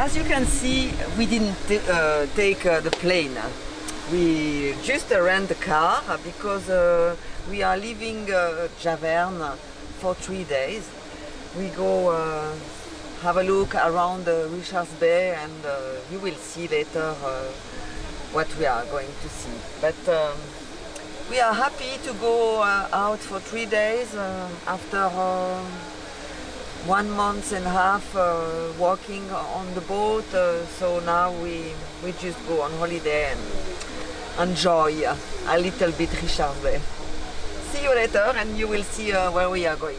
As you can see, we didn't take the plane. We just rent a car because we are leaving Javerne for 3 days. We go have a look around Richards Bay, and you will see later what we are going to see. But we are happy to go out for 3 days after 1 month and a half walking on the boat. So now we just go on holiday and enjoy a little bit Richards Bay. See you later, and you will see where we are going.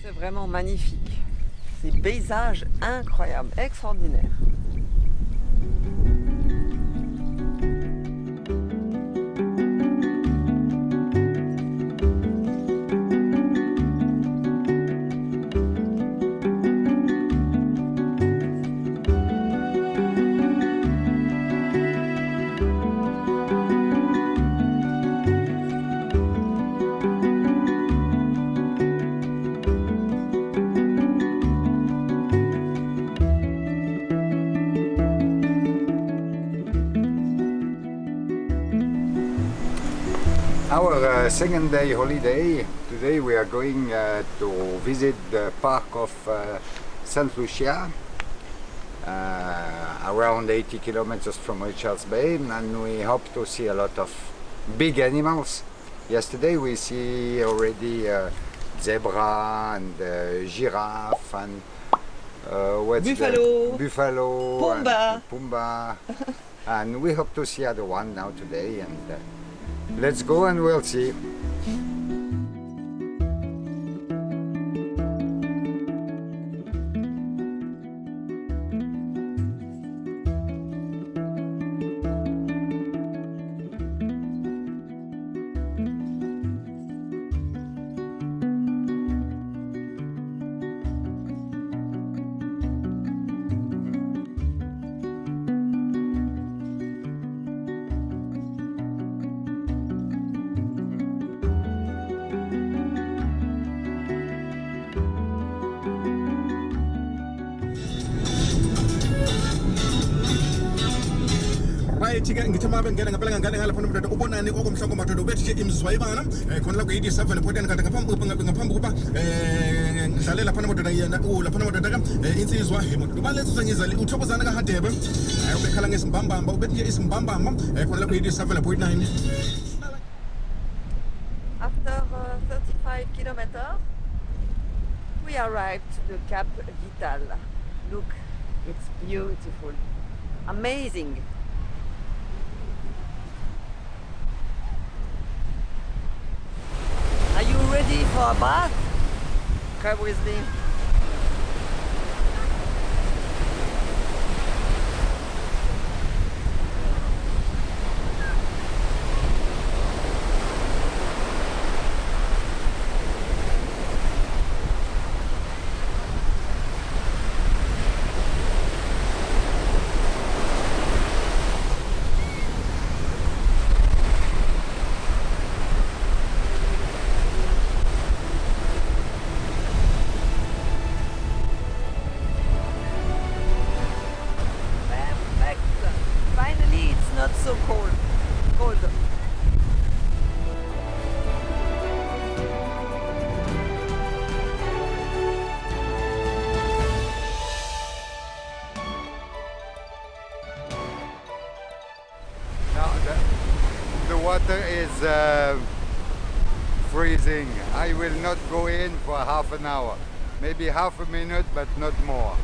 C'est vraiment magnifique. Ces paysages incroyables, extraordinaires. Our second day holiday. Today we are going to visit the park of St. Lucia, around 80 kilometers from Richards Bay, and we hope to see a lot of big animals. Yesterday we see already zebra and giraffe and buffalo, Pumba. and Pumba, and we hope to see other one now today. And let's go and we'll see. Chica ngithi mabe ngena ngempela ngala phana mntu ubonani okomhloko madoda ubethi imizwa ibana khona la ku87 point kanti ngaphambi kuba ngidlalela phana madoda yena laphana madoda ka insizwa madoda baletsisa ngizali uthokozana kaHadebe ubekhala ngesimbambamba ubethi isimbambamba khona la ku87.9. After 35 kilometers, we arrived to Cap Vital. Look, it's beautiful, amazing. for a bath? Come with me. So cold. Now the water is freezing. I will not go in for half an hour, maybe half a minute, but not more.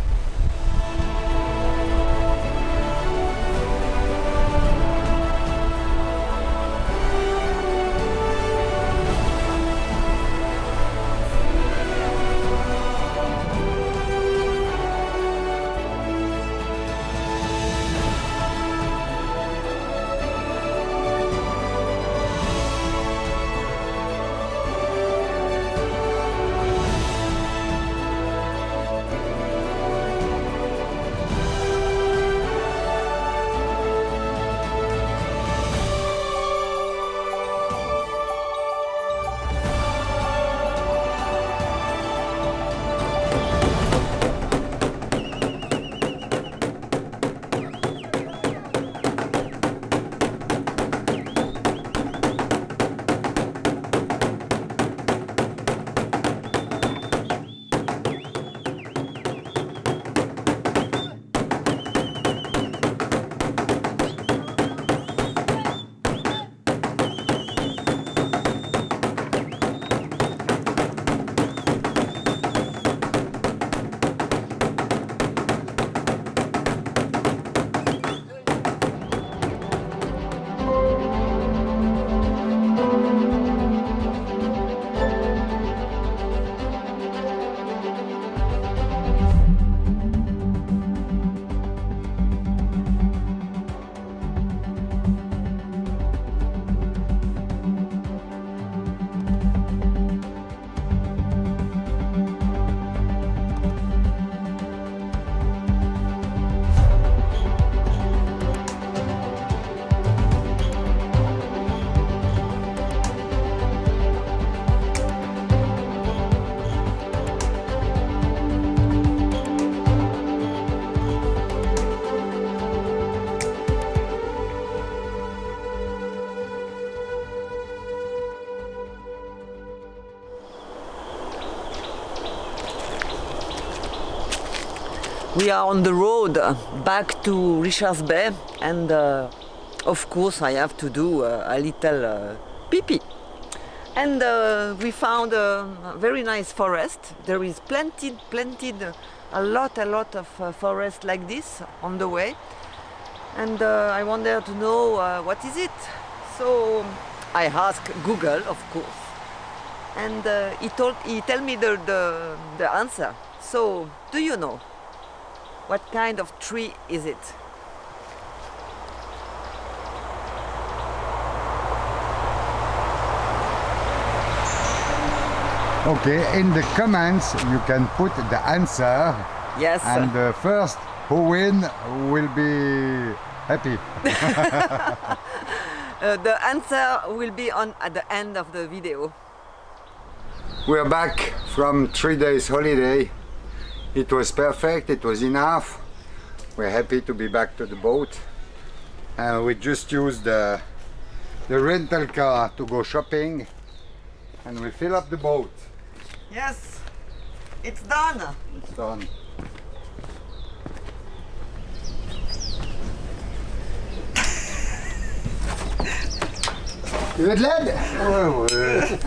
We are on the road back to Richards Bay, and of course I have to do a little pee-pee. And we found a very nice forest. There is a lot of forest like this on the way, and I wanted to know what is it. So I asked Google, of course, and he tell me the answer. So do you know what kind of tree is it? Okay, in the comments you can put the answer. Yes. And the first who win will be happy. The answer will be on at the end of the video. We're back from 3 days holiday. It was perfect, it was enough. We're happy to be back to the boat. We just used the rental car to go shopping, and we fill up the boat. Yes, it's done. It's done. Tu veux de l'aide? Ouais.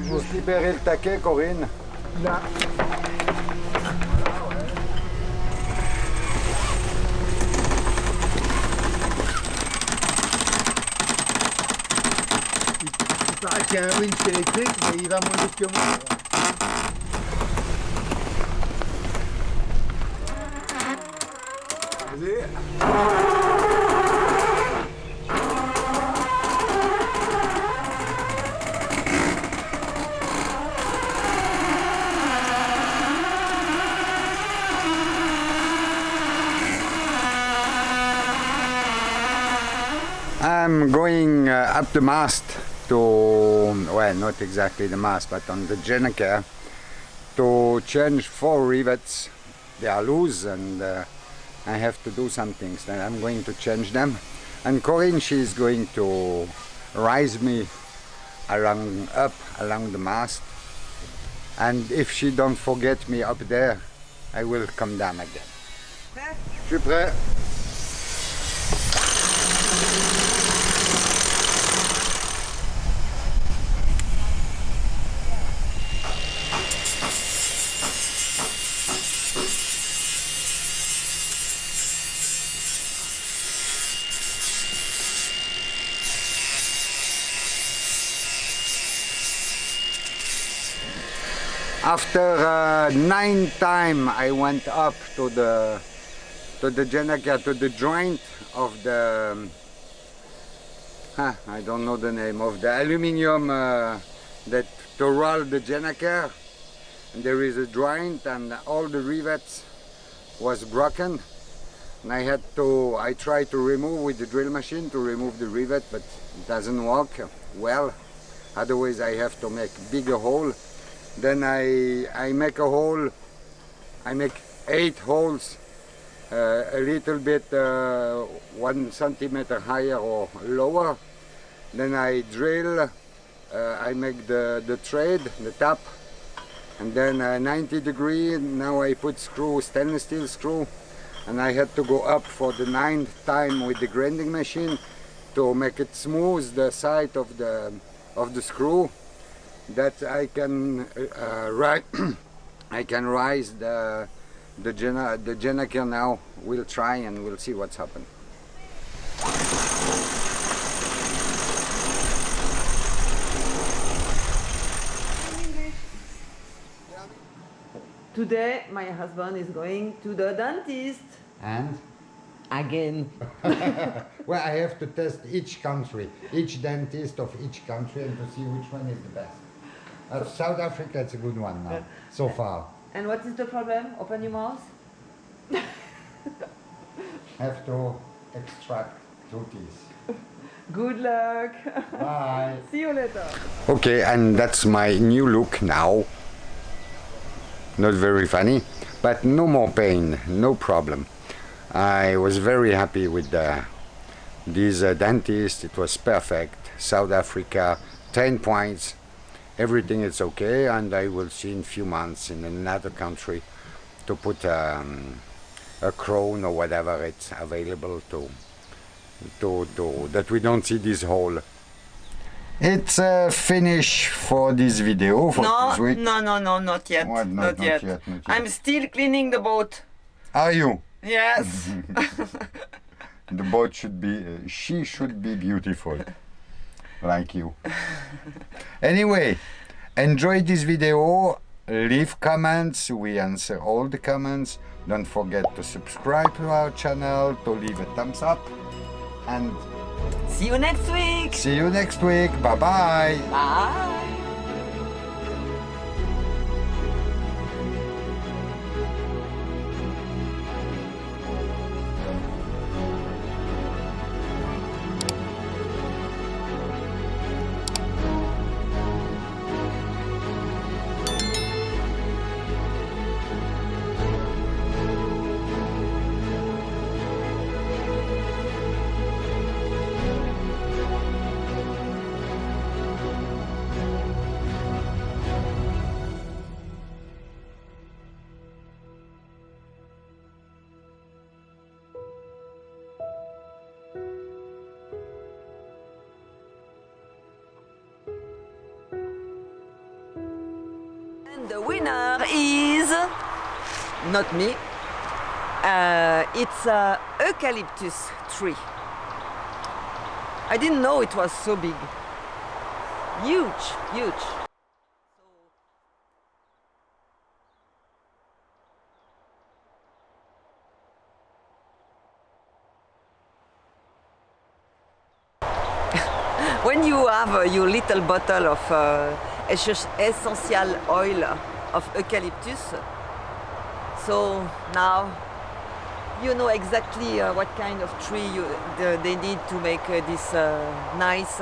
Faut se libérer le taquet, Corinne. Là. Il paraît qui a un winch électrique, mais il va moins vite que moi. Vas-y. I'm going up the mast to, well, not exactly the mast, but on the Gennaker to change 4 rivets. They are loose and I have to do some things. Then I'm going to change them. And Corinne, she's going to rise me up along the mast. And if she don't forget me up there, I will come down again. Je suis prêt. After 9 times I went up to the Gennaker, to the joint of the, I don't know the name, of the aluminium that to roll the Gennaker. There is a joint and all the rivets was broken. And I tried to remove with the drill machine to remove the rivet, but it doesn't work well. Otherwise I have to make bigger hole. Then I make a hole, I make 8 holes, a little bit 1 centimeter higher or lower. Then I drill, I make the trade, the top, and then 90 degree. Now I put screw, stainless steel screw, and I had to go up for the 9th time with the grinding machine to make it smooth, the side of the screw, that I can I can rise the Gennaker now. We'll try and we'll see what's happened. Today my husband is going to the dentist. And? Again. Well, I have to test each country, each dentist of each country, and to see which one is the best. South Africa, it's a good one now, so far. And what is the problem? Open your mouth. Have to extract 2 teeth. Good luck. Bye. See you later. Okay, and that's my new look now. Not very funny, but no more pain, no problem. I was very happy with this dentist. It was perfect. South Africa, 10 points. Everything is okay, and I will see in a few months in another country to put a crown or whatever it's available to that we don't see this hole. It's a finish for this video for this week. No, not yet. What? Not yet. I'm still cleaning the boat. Are you? Yes. The boat should be, she should be beautiful, like you. Anyway, enjoy this video, leave comments, we answer all the comments. Don't forget to subscribe to our channel, to leave a thumbs up, and see you next week. See you next week. Bye-bye. Bye. The winner is not me. It's a eucalyptus tree. I didn't know it was so big. Huge, huge. When you have your little bottle of essential oil of eucalyptus, so now you know exactly what kind of tree they need to make this nice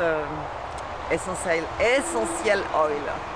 essential oil.